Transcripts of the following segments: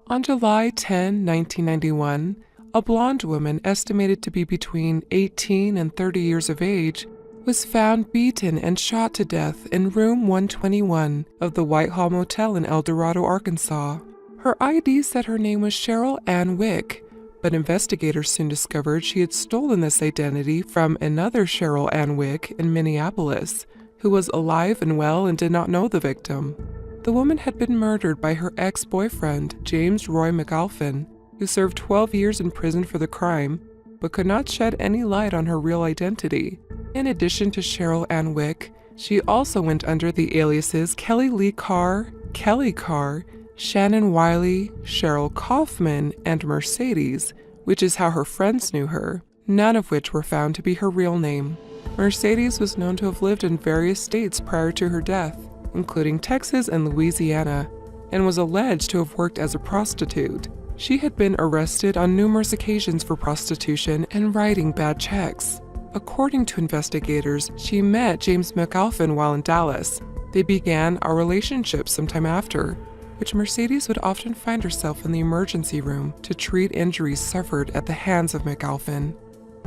On July 10, 1991, a blonde woman estimated to be between 18 and 30 years of age was found beaten and shot to death in room 121 of the Whitehall Motel in El Dorado, Arkansas. Her ID said her name was Cheryl Ann Wick, but investigators soon discovered she had stolen this identity from another Cheryl Ann Wick in Minneapolis, who was alive and well and did not know the victim. The woman had been murdered by her ex-boyfriend, James Roy McAlphin, who served 12 years in prison for the crime, but could not shed any light on her real identity. In addition to Cheryl Ann Wick, she also went under the aliases Kelly Lee Carr, Kelly Carr, Shannon Wiley, Cheryl Kaufman, and Mercedes, which is how her friends knew her, none of which were found to be her real name. Mercedes was known to have lived in various states prior to her death, including Texas and Louisiana, and was alleged to have worked as a prostitute. She had been arrested on numerous occasions for prostitution and writing bad checks. According to investigators, she met James McAlphin while in Dallas. They began a relationship sometime after, which Mercedes would often find herself in the emergency room to treat injuries suffered at the hands of McAlphin.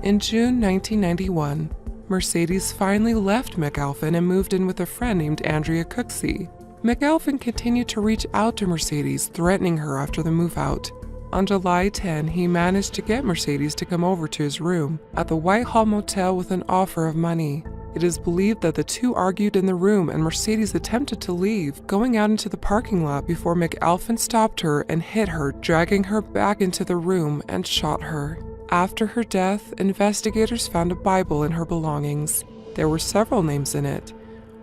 In June 1991, Mercedes finally left McAlphin and moved in with a friend named Andrea Cooksey. McAlphin continued to reach out to Mercedes, threatening her after the move-out. On July 10, he managed to get Mercedes to come over to his room at the Whitehall Motel with an offer of money. It is believed that the two argued in the room and Mercedes attempted to leave, going out into the parking lot before McAlphin stopped her and hit her, dragging her back into the room and shot her. After her death, investigators found a Bible in her belongings. There were several names in it: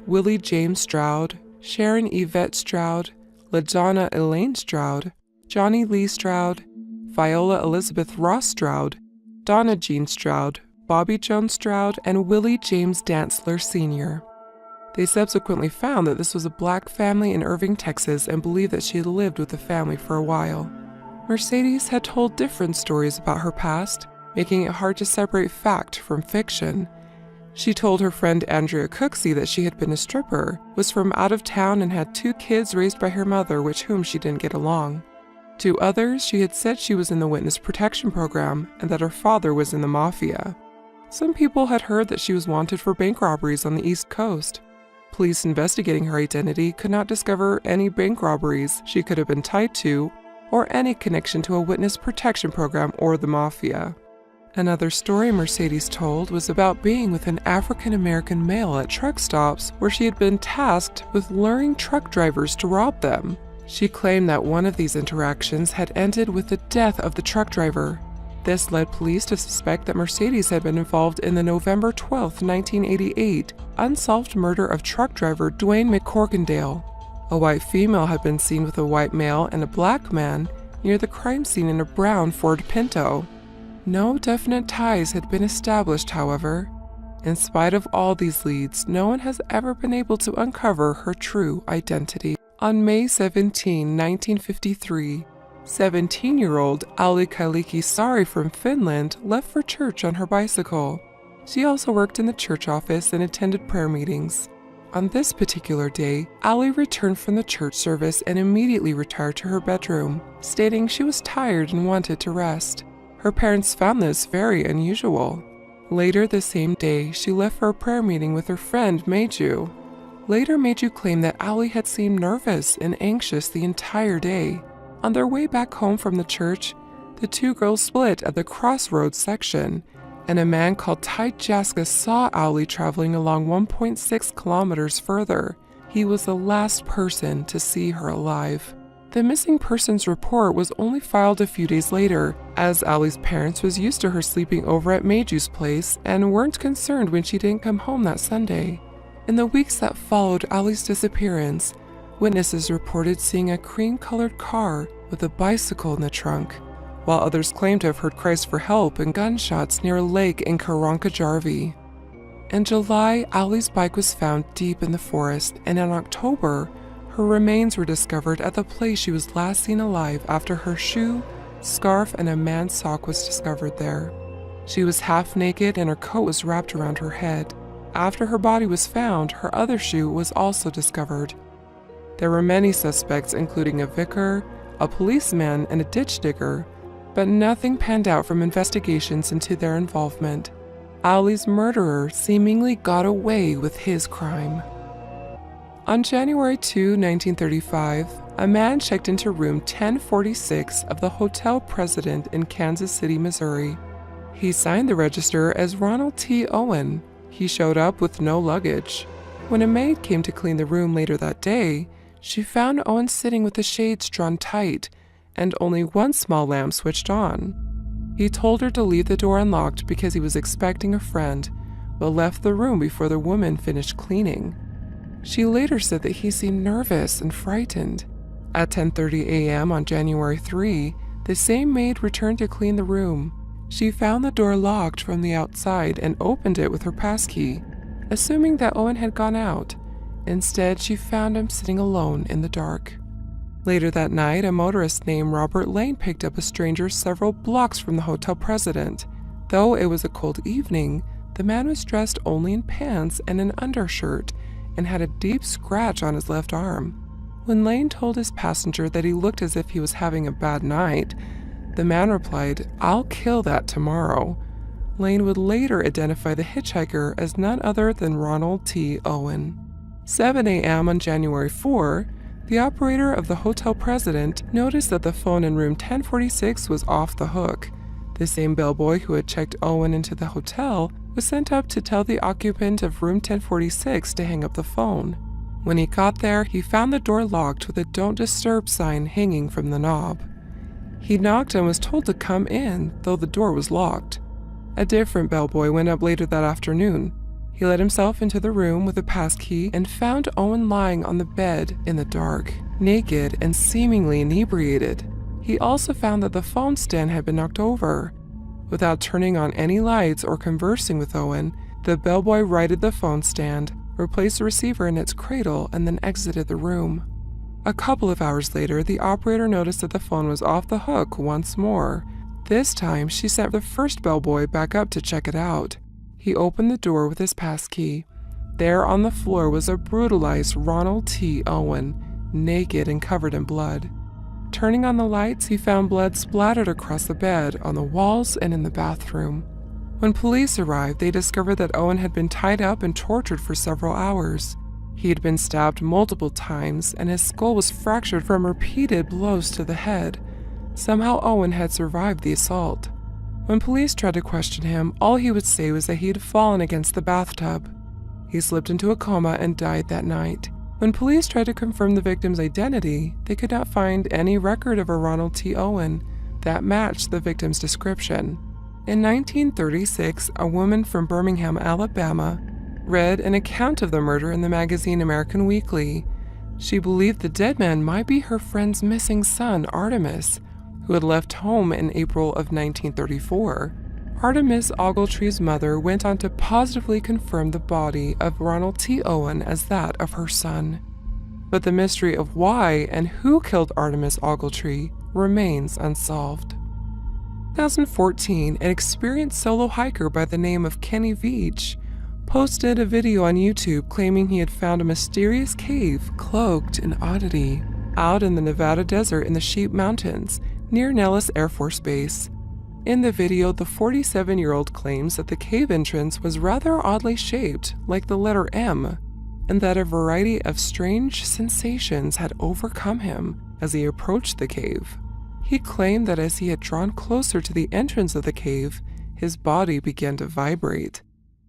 Willie James Stroud, Sharon Yvette Stroud, LaDonna Elaine Stroud, Johnny Lee Stroud, Viola Elizabeth Ross Stroud, Donna Jean Stroud, Bobby Jones Stroud, and Willie James Dantzler Sr. They subsequently found that this was a black family in Irving, Texas, and believed that she had lived with the family for a while. Mercedes had told different stories about her past, making it hard to separate fact from fiction. She told her friend Andrea Cooksey that she had been a stripper, was from out of town, and had 2 kids raised by her mother with whom she didn't get along. To others, she had said she was in the witness protection program and that her father was in the mafia. Some people had heard that she was wanted for bank robberies on the East Coast. Police investigating her identity could not discover any bank robberies she could have been tied to, or any connection to a witness protection program or the mafia. Another story Mercedes told was about being with an African-American male at truck stops where she had been tasked with luring truck drivers to rob them. She claimed that one of these interactions had ended with the death of the truck driver. This led police to suspect that Mercedes had been involved in the November 12, 1988, unsolved murder of truck driver Dwayne McCorkindale. A white female had been seen with a white male and a black man near the crime scene in a brown Ford Pinto. No definite ties had been established, however. In spite of all these leads, no one has ever been able to uncover her true identity. On May 17, 1953, 17-year-old Ali Kaliki Sari from Finland left for church on her bicycle. She also worked in the church office and attended prayer meetings. On this particular day, Ali returned from the church service and immediately retired to her bedroom, stating she was tired and wanted to rest. Her parents found this very unusual. Later the same day, she left for a prayer meeting with her friend Meiju. Later, Meiju claimed that Ali had seemed nervous and anxious the entire day. On their way back home from the church, the two girls split at the crossroads section, and a man called Ty Jaska saw Ali traveling along 1.6 kilometers further. He was the last person to see her alive. The missing persons report was only filed a few days later, as Ali's parents was used to her sleeping over at Meiju's place and weren't concerned when she didn't come home that Sunday. In the weeks that followed Ali's disappearance, witnesses reported seeing a cream-colored car with a bicycle in the trunk, while others claimed to have heard cries for help and gunshots near a lake in Karankajarvi. In July, Ali's bike was found deep in the forest, and in October, her remains were discovered at the place she was last seen alive after her shoe, scarf, and a man's sock was discovered there. She was half naked and her coat was wrapped around her head. After her body was found, her other shoe was also discovered. There were many suspects, including a vicar, a policeman, and a ditch digger, but nothing panned out from investigations into their involvement. Ali's murderer seemingly got away with his crime. On January 2, 1935, a man checked into room 1046 of the Hotel President in Kansas City, Missouri. He signed the register as Ronald T. Owen. He showed up with no luggage. When a maid came to clean the room later that day, she found Owen sitting with the shades drawn tight and only one small lamp switched on. He told her to leave the door unlocked because he was expecting a friend, but left the room before the woman finished cleaning. She later said that he seemed nervous and frightened. At 10:30 a.m. on January 3, the same maid returned to clean the room. She found the door locked from the outside and opened it with her passkey, assuming that Owen had gone out. Instead, she found him sitting alone in the dark. Later that night, a motorist named Robert Lane picked up a stranger several blocks from the Hotel President. Though it was a cold evening, the man was dressed only in pants and an undershirt and had a deep scratch on his left arm. When Lane told his passenger that he looked as if he was having a bad night, the man replied, "I'll kill that tomorrow." Lane would later identify the hitchhiker as none other than Ronald T. Owen. 7 a.m. on January 4, the operator of the Hotel President noticed that the phone in room 1046 was off the hook. The same bellboy who had checked Owen into the hotel was sent up to tell the occupant of room 1046 to hang up the phone. When he got there, he found the door locked with a "Don't Disturb" sign hanging from the knob. He knocked and was told to come in, though the door was locked. A different bellboy went up later that afternoon. He let himself into the room with a passkey and found Owen lying on the bed in the dark, naked and seemingly inebriated. He also found that the phone stand had been knocked over. Without turning on any lights or conversing with Owen, the bellboy righted the phone stand, replaced the receiver in its cradle, and then exited the room. A couple of hours later, the operator noticed that the phone was off the hook once more. This time, she sent the first bellboy back up to check it out. He opened the door with his passkey. There on the floor was a brutalized Ronald T. Owen, naked and covered in blood. Turning on the lights, he found blood splattered across the bed, on the walls, and in the bathroom. When police arrived, they discovered that Owen had been tied up and tortured for several hours. He had been stabbed multiple times, and his skull was fractured from repeated blows to the head. Somehow Owen had survived the assault. When police tried to question him, all he would say was that he had fallen against the bathtub. He slipped into a coma and died that night. When police tried to confirm the victim's identity, they could not find any record of a Ronald T. Owen that matched the victim's description. In 1936, a woman from Birmingham, Alabama, read an account of the murder in the magazine American Weekly. She believed the dead man might be her friend's missing son, Artemis, who had left home in April of 1934. Artemis Ogletree's mother went on to positively confirm the body of Ronald T. Owen as that of her son. But the mystery of why and who killed Artemis Ogletree remains unsolved. 2014, an experienced solo hiker by the name of Kenny Veach posted a video on YouTube claiming he had found a mysterious cave cloaked in oddity out in the Nevada desert in the Sheep Mountains near Nellis Air Force Base. In the video, the 47-year-old claims that the cave entrance was rather oddly shaped, like the letter M, and that a variety of strange sensations had overcome him as he approached the cave. He claimed that as he had drawn closer to the entrance of the cave, his body began to vibrate.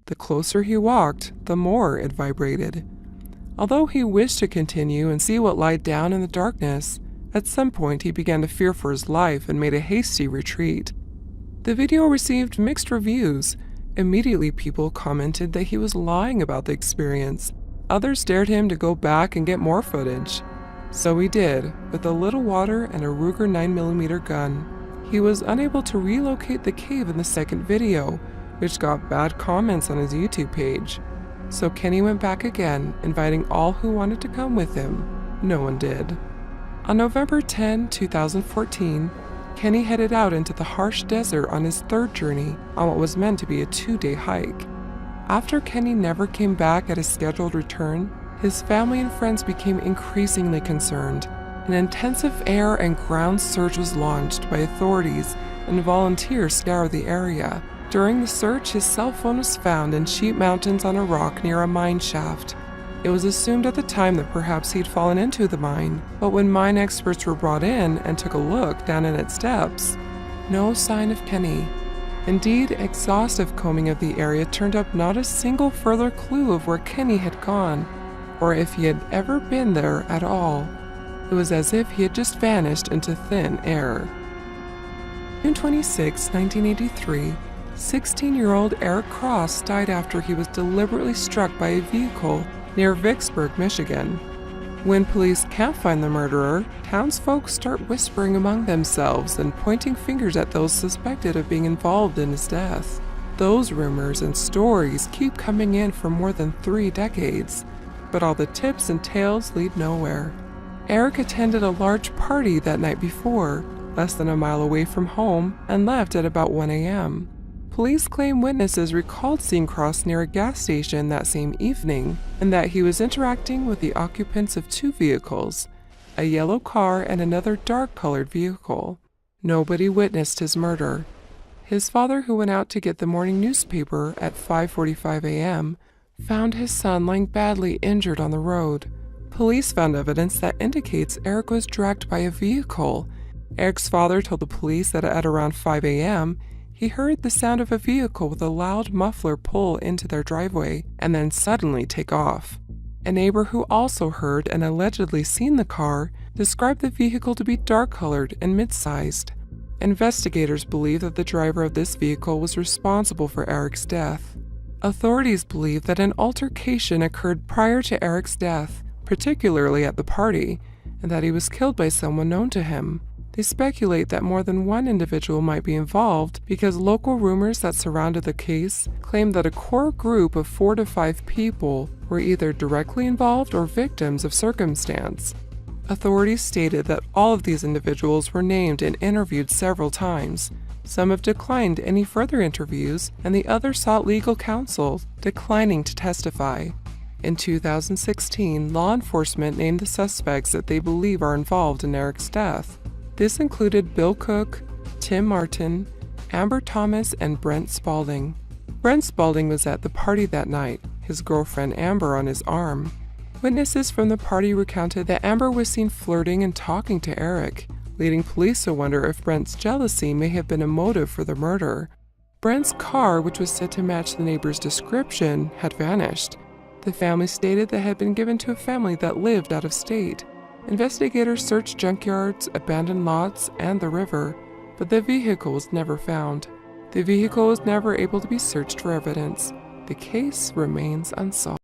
The closer he walked, the more it vibrated. Although he wished to continue and see what lied down in the darkness, at some point he began to fear for his life and made a hasty retreat. The video received mixed reviews. Immediately, people commented that he was lying about the experience. Others dared him to go back and get more footage. So he did, with a little water and a Ruger 9mm gun. He was unable to relocate the cave in the second video, which got bad comments on his YouTube page. So Kenny went back again, inviting all who wanted to come with him. No one did. On November 10, 2014, Kenny headed out into the harsh desert on his third journey on what was meant to be a 2-day hike. After Kenny never came back at his scheduled return, His family and friends became increasingly concerned. An intensive air and ground search was launched by authorities, and volunteers scoured the area. During the search, his cell phone was found in Sheep Mountains on a rock near a mine shaft. It was assumed at the time that perhaps he'd fallen into the mine, but when mine experts were brought in and took a look down in its depths, no sign of Kenny. Indeed, exhaustive combing of the area turned up not a single further clue of where Kenny had gone, or if he had ever been there at all. It was as if he had just vanished into thin air. June 26, 1983, 16-year-old Eric Cross died after he was deliberately struck by a vehicle near Vicksburg, Michigan. When police can't find the murderer, townsfolk start whispering among themselves and pointing fingers at those suspected of being involved in his death. Those rumors and stories keep coming in for more than 3 decades, but all the tips and tales lead nowhere. Eric attended a large party that night before, less than a mile away from home, and left at about 1 a.m. Police claim witnesses recalled seeing Cross near a gas station that same evening, and that he was interacting with the occupants of 2 vehicles, a yellow car and another dark-colored vehicle. Nobody witnessed his murder. His father, who went out to get the morning newspaper at 5:45 a.m., found his son lying badly injured on the road. Police found evidence that indicates Eric was dragged by a vehicle. Eric's father told the police that at around 5 a.m., he heard the sound of a vehicle with a loud muffler pull into their driveway and then suddenly take off. A neighbor who also heard and allegedly seen the car described the vehicle to be dark-colored and mid-sized. Investigators believe that the driver of this vehicle was responsible for Eric's death. Authorities believe that an altercation occurred prior to Eric's death, particularly at the party, and that he was killed by someone known to him. They speculate that more than one individual might be involved because local rumors that surrounded the case claim that a core group of 4 to 5 people were either directly involved or victims of circumstance. Authorities stated that all of these individuals were named and interviewed several times. Some have declined any further interviews, and the others sought legal counsel, declining to testify. In 2016, law enforcement named the suspects that they believe are involved in Eric's death. This included Bill Cook, Tim Martin, Amber Thomas, and Brent Spalding. Brent Spalding was at the party that night, his girlfriend Amber on his arm. Witnesses from the party recounted that Amber was seen flirting and talking to Eric, leading police to wonder if Brent's jealousy may have been a motive for the murder. Brent's car, which was said to match the neighbor's description, had vanished. The family stated that it had been given to a family that lived out of state. Investigators searched junkyards, abandoned lots, and the river, but the vehicle was never found. The vehicle was never able to be searched for evidence. The case remains unsolved.